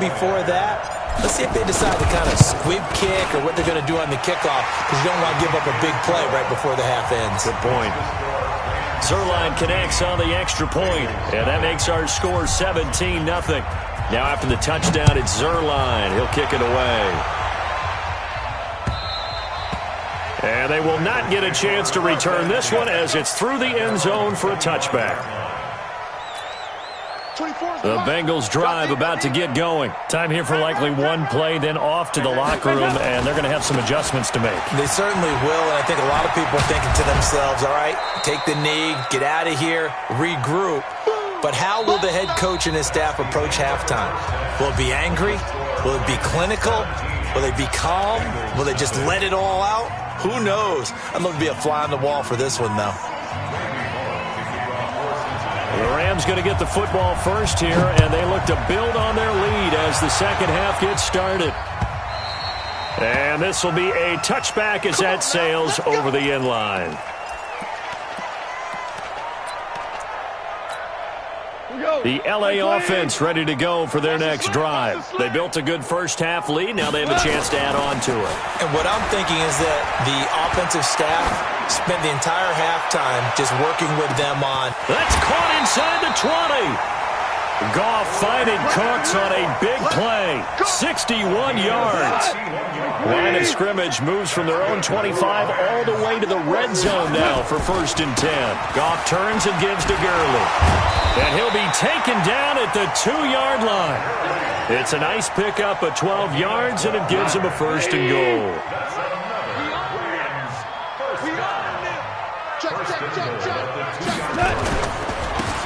before that. Let's see if they decide to kind of squib kick or what they're going to do on the kickoff, because you don't want to give up a big play right before the half ends. Good point. Zerline connects on the extra point, and that makes our score 17-0. Now after the touchdown, it's Zerline. He'll kick it away. And they will not get a chance to return this one as it's through the end zone for a touchback. The Bengals drive about to get going. Time here for likely one play, then off to the locker room, and they're going to have some adjustments to make. They certainly will, and I think a lot of people are thinking to themselves, all right, take the knee, get out of here, regroup. But how will the head coach and his staff approach halftime? Will it be angry? Will it be clinical? Will they be calm? Will they just let it all out? Who knows? I'd love to be a fly on the wall for this one, though. The Rams going to get the football first here, and they look to build on their lead as the second half gets started. And this will be a touchback as that sails over the end line. The LA offense ready to go for their next drive. They built a good first half lead. Now they have a chance to add on to it. And what I'm thinking is that the offensive staff spent the entire halftime just working with them on. That's caught inside the 20. Goff finding Cooks on a big play. 61 yards. Line of scrimmage moves from their own 25 all the way to the red zone now for 1st and 10. Goff turns and gives to Gurley. And he'll be taken down at the 2-yard line. It's a nice pickup of 12 yards, and it gives him a 1st and goal.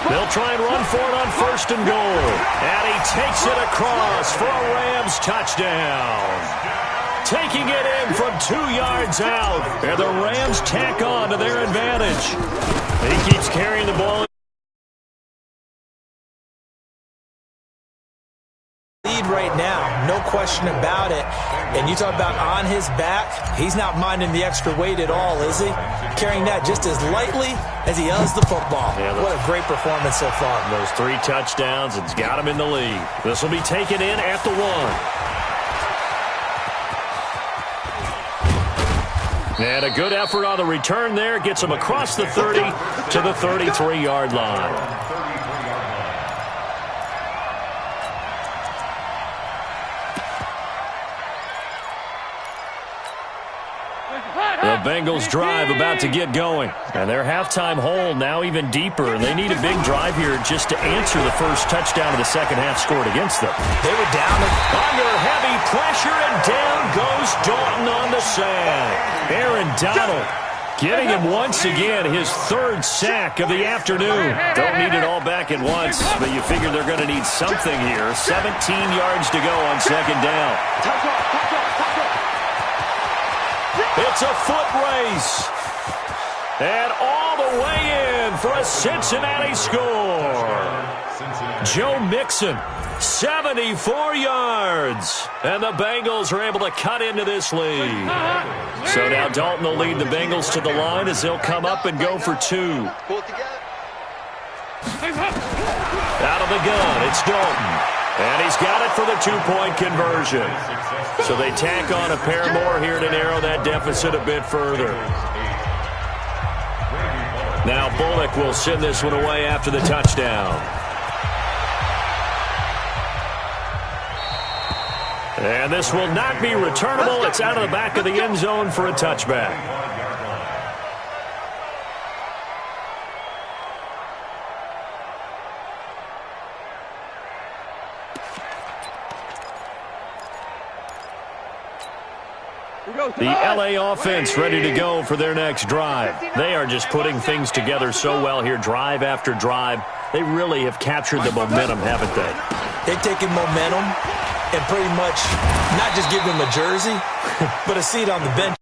They'll try and run for it on 1st and goal. And he takes it across for a Rams touchdown. Taking it in from 2 yards out. And the Rams tack on to their advantage. He keeps carrying the ball. Lead right now, no question about it. And you talk about on his back, he's not minding the extra weight at all, is he? Carrying that just as lightly as he does the football. Yeah, what a great performance so far. Those 3 touchdowns, it's got him in the lead. This will be taken in at the 1. And a good effort on the return there. Gets him across the 30 to the 33-yard line. The Bengals drive about to get going. And their halftime hole now even deeper. And they need a big drive here just to answer the first touchdown of the second half scored against them. They were down under heavy pressure, and down goes Dalton on the sack. Aaron Donald getting him once again his 3rd sack of the afternoon. Don't need it all back at once, but you figure they're going to need something here. 17 yards to go on 2nd down. It's a foot race. And all the way in for a Cincinnati score. Joe Mixon, 74 yards. And the Bengals are able to cut into this lead. So now Dalton will lead the Bengals to the line as they'll come up and go for 2. Out of the gun, it's Dalton. And he's got it for the 2-point conversion. So they tack on a pair more here to narrow that deficit a bit further. Now Bullock will send this one away after the touchdown. And this will not be returnable. It's out of the back of the end zone for a touchback. The LA offense ready to go for their next drive. They are just putting things together so well here, drive after drive. They really have captured the momentum, haven't they? They've taken momentum and pretty much not just give them a jersey, but a seat on the bench.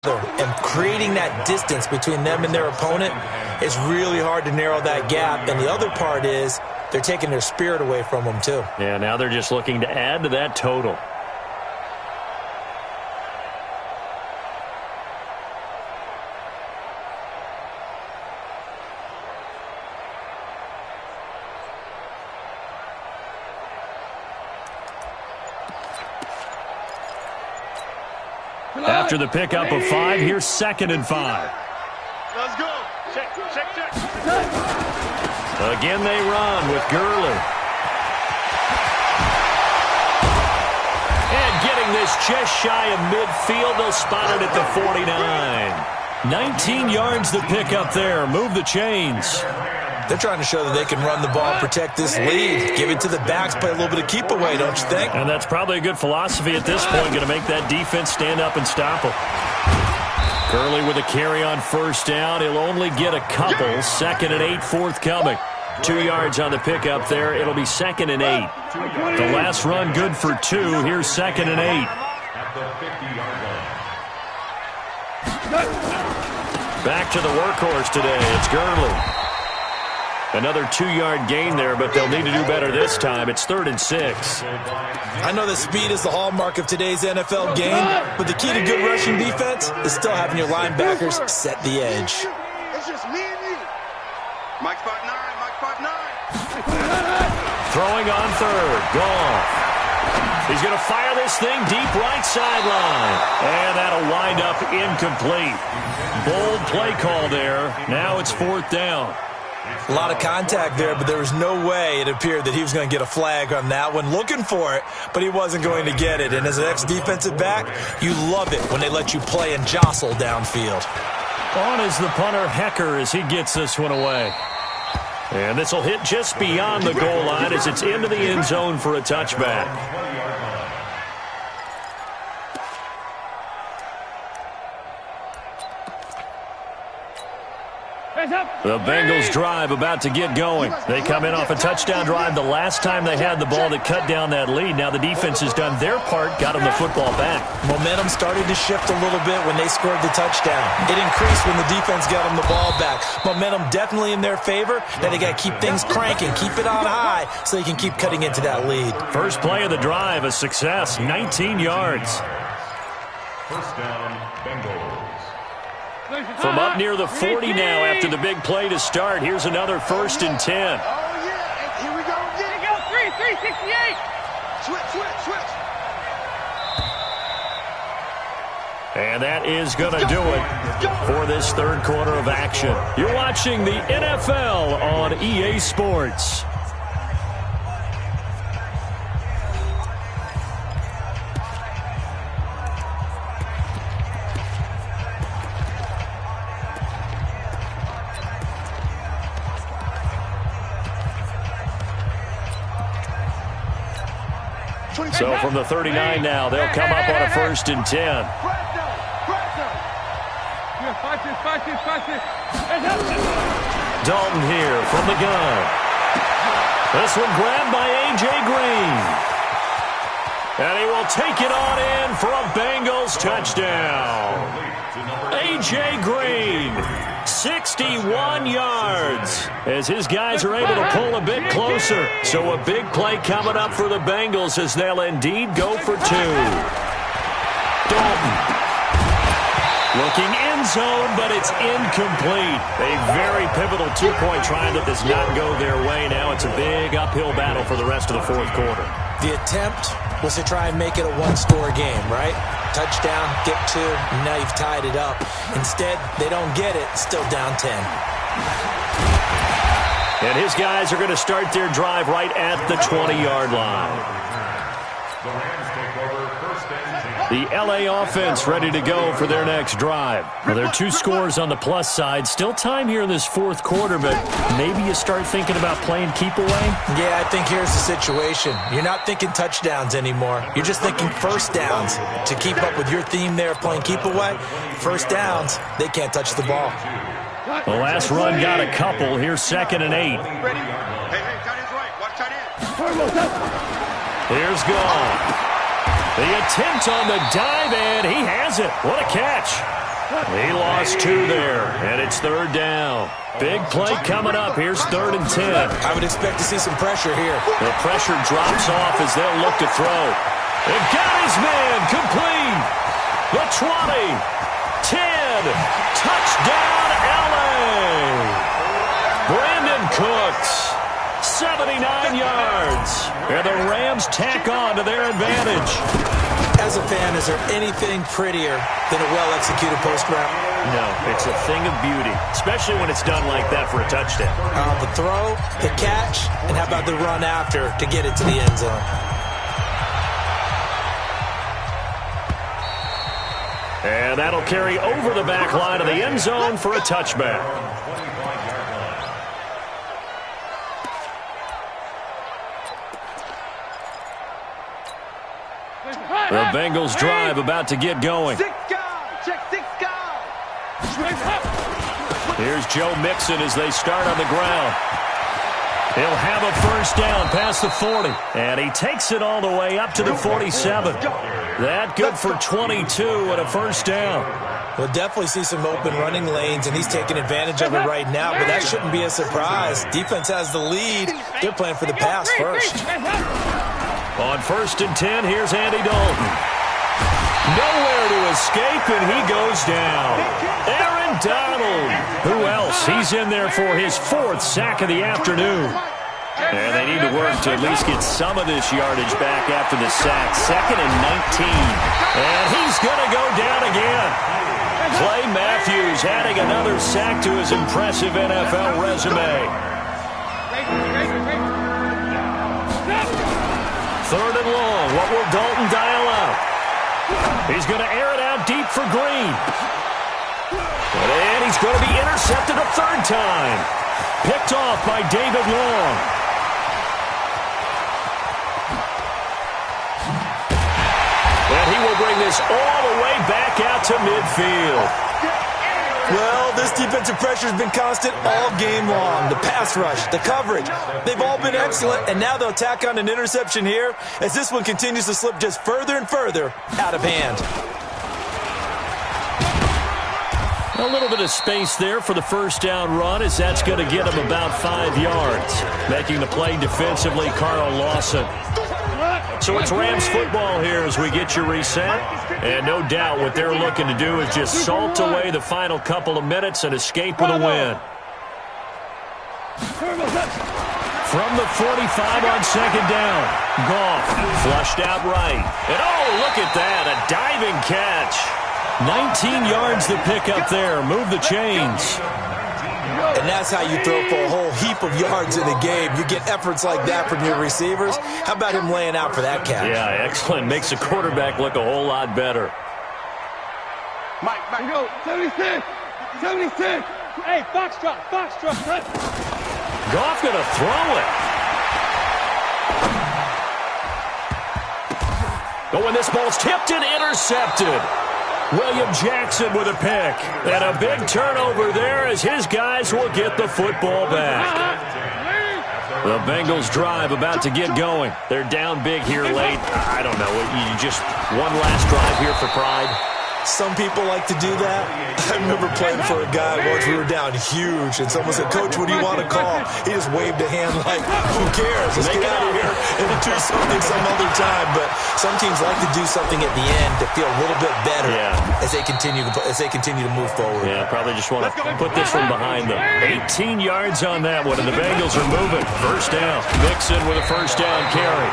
And creating that distance between them and their opponent is really hard to narrow that gap. And the other part is they're taking their spirit away from them, too. Yeah, now they're just looking to add to that total. After the pickup of 5, here's 2nd and 5. Let's go. Check. Again they run with Gurley. And getting this just shy of midfield, they'll spot it at the 49. 19 yards to pick up there. Move the chains. They're trying to show that they can run the ball and protect this lead. Give it to the backs, play a little bit of keep away, don't you think? And that's probably a good philosophy at this point. Going to make that defense stand up and stop them. Gurley with a carry on 1st down. He'll only get a couple. 2nd and 8 forthcoming. 2 yards on the pickup there. It'll be 2nd and 8. The last run good for 2. Here's 2nd and 8. Back to the workhorse today. It's Gurley. Another 2-yard gain there, but they'll need to do better this time. It's 3rd and 6. I know that speed is the hallmark of today's NFL game, but the key to good rushing defense is still having your linebackers set the edge. It's just me and you. Mike 5'9", Mike 5'9". Throwing on 3rd. Goff. He's going to fire this thing deep right sideline. And that'll wind up incomplete. Bold play call there. Now it's 4th down. A lot of contact there, but there was no way it appeared that he was going to get a flag on that one. Looking for it, but he wasn't going to get it. And as an ex-defensive back, you love it when they let you play and jostle downfield. On is the punter, Hecker, as he gets this one away. And this will hit just beyond the goal line as it's into the end zone for a touchback. The Bengals drive about to get going. They come in off a touchdown drive the last time they had the ball that cut down that lead. Now the defense has done their part, got them the football back. Momentum started to shift a little bit when they scored the touchdown. It increased when the defense got them the ball back. Momentum definitely in their favor. Now they got to keep things cranking, keep it on high so they can keep cutting into that lead. First play of the drive, a success, 19 yards. First down, Bengals. From up near the 40 now after the big play to start. Here's another 1st and 10. Oh, yeah. Here we go again. Go, 368. Switch. And that is going to do it for this 3rd quarter of action. You're watching the NFL on EA Sports. So from the 39 now, they'll come up on a 1st and 10. Dalton here from the gun. This one grabbed by A.J. Green. And he will take it on in for a Bengals touchdown. A.J. Green, 61 yards, as his guys are able to pull a bit closer. So a big play coming up for the Bengals as they'll indeed go for 2. Dalton. Looking end zone, but it's incomplete. A very pivotal 2-point try that does not go their way. Now it's a big uphill battle for the rest of the 4th quarter. The attempt was to try and make it a one-score game, right? Touchdown, get 2, and now you've tied it up. Instead, they don't get it, still down 10. And his guys are going to start their drive right at the 20-yard line. The Rams take over 1st and 10. The LA offense ready to go for their next drive. Well, there are 2 scores on the plus side. Still time here in this 4th quarter, but maybe you start thinking about playing keep away? Yeah, I think here's the situation. You're not thinking touchdowns anymore. You're just thinking 1st downs. To keep up with your theme there of playing keep away, 1st downs, they can't touch the ball. The last run got a couple. Here's 2nd and 8. Hey, tight end's right. Watch tight end. Here's Goff. The attempt on the dive, and he has it. What a catch. He lost 2 there, and it's 3rd down. Big play coming up. Here's 3rd and 10. I would expect to see some pressure here. The pressure drops off as they'll look to throw. They've got his man complete. The 20, 10, touchdown LA. Brandon Cooks, 79 yards. And the Rams tack on to their advantage. As a fan, is there anything prettier than a well-executed post route? No, it's a thing of beauty, especially when it's done like that for a touchdown. The throw, the catch, and how about the run after to get it to the end zone? And that'll carry over the back line of the end zone for a touchback. The Bengals drive about to get going. Here's Joe Mixon as they start on the ground. He'll have a first down past the 40. And he takes it all the way up to the 47. That good for 22 and a first down. We'll definitely see some open running lanes, and he's taking advantage of it right now, but that shouldn't be a surprise. Defense has the lead. They're playing for the pass first. On 1st and 10, here's Andy Dalton. Nowhere to escape, and he goes down. Aaron Donald. Who else? He's in there for his 4th sack of the afternoon. And they need to work to at least get some of this yardage back after the sack. 2nd and 19. And he's going to go down again. Clay Matthews adding another sack to his impressive NFL resume. 3rd and long. What will Dalton dial up? He's going to air it out deep for Green. And he's going to be intercepted a 3rd time. Picked off by David Long. And he will bring this all the way back out to midfield. Well, this defensive pressure has been constant all game long. The pass rush, the coverage, they've all been excellent, and now they'll tack on an interception here as this one continues to slip just further and further out of hand. A little bit of space there for the first down run as that's going to get him about 5 yards. Making the play defensively, Carl Lawson. So it's Rams football here as we get you reset. And no doubt what they're looking to do is just salt away the final couple of minutes and escape with a win. From the 45 on 2nd down. Goff flushed out right. And oh, look at that, a diving catch. 19 yards to pick up there. Move the chains. And that's how you throw for a whole heap of yards in the game. You get efforts like that from your receivers. How about him laying out for that catch? Yeah, excellent. Makes the quarterback look a whole lot better. Mike, go. 76. 76. Hey, box drop. Goff going to throw it. Oh, and this ball's tipped and intercepted. William Jackson with a pick. And a big turnover there as his guys will get the football back. The Bengals drive about to get going. They're down big here late. I don't know. You just one last drive here for pride. Some people like to do that. I remember playing for a guy once. We were down huge, and someone said, "Coach, what do you want to call?" He just waved a hand like, "Who cares? Let's get out of here and do something some other time." But some teams like to do something at the end to feel a little bit better as they continue to move forward. Yeah, probably just want to put this one behind them. 18 yards on that one, and the Bengals are moving. First down. Mixon with a first down carry.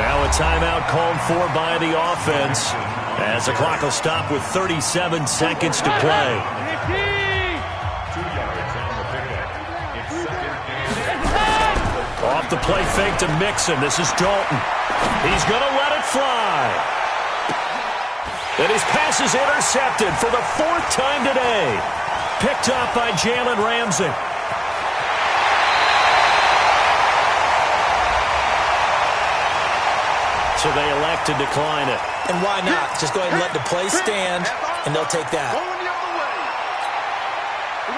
Now a timeout called for by the offense as the clock will stop with 37 seconds to play. Off the play fake to Mixon. This is Dalton. He's going to let it fly. And his pass is intercepted for the 4th time today. Picked up by Jalen Ramsey. So they elect to decline it. And why not? Just go ahead and let the play stand, and they'll take that.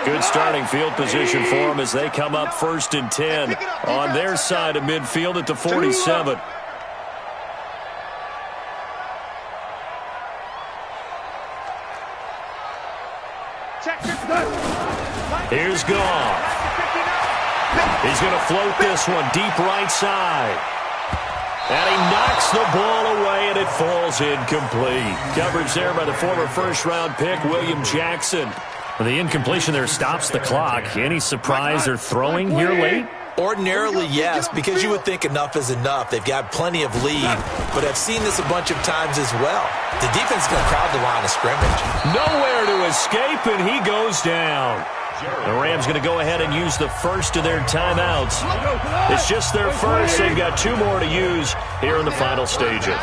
Good starting field position for them as they come up 1st and 10 on their side of midfield at the 47. Here's Goff. He's going to float this one deep right side. And he knocks the ball away, and it falls incomplete. Coverage there by the former first-round pick, William Jackson. The incompletion there stops the clock. Any surprise they're throwing here late? Ordinarily, yes, because you would think enough is enough. They've got plenty of lead, but I've seen this a bunch of times as well. The defense is going to crowd the line of scrimmage. Nowhere to escape, and he goes down. The Rams going to go ahead and use the first of their timeouts. It's just their first. They've got 2 more to use here in the final stages.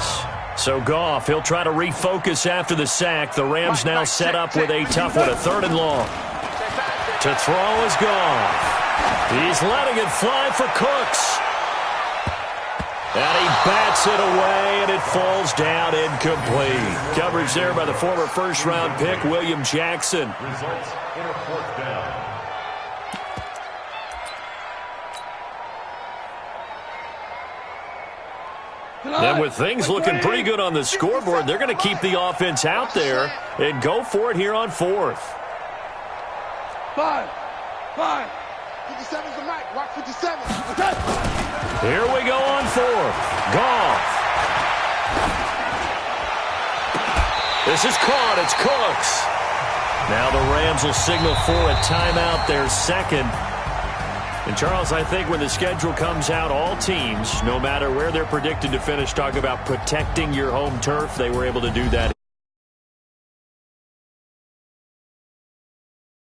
So Goff, he'll try to refocus after the sack. The Rams now set up with a tough one, a 3rd and long. To throw is Goff. He's letting it fly for Cooks. And he bats it away, and it falls down incomplete. Coverage there by the former first-round pick, William Jackson. Results in a 4th down. And with things looking pretty good on the scoreboard, they're going to keep the offense out there and go for it here on 4th. 5. 57's the mic. Watch 57. Here we go on 4th. Goff. This is caught. It's Cooks. Now the Rams will signal for a timeout, their 2nd. And, Charles, I think when the schedule comes out, all teams, no matter where they're predicted to finish, talk about protecting your home turf. They were able to do that.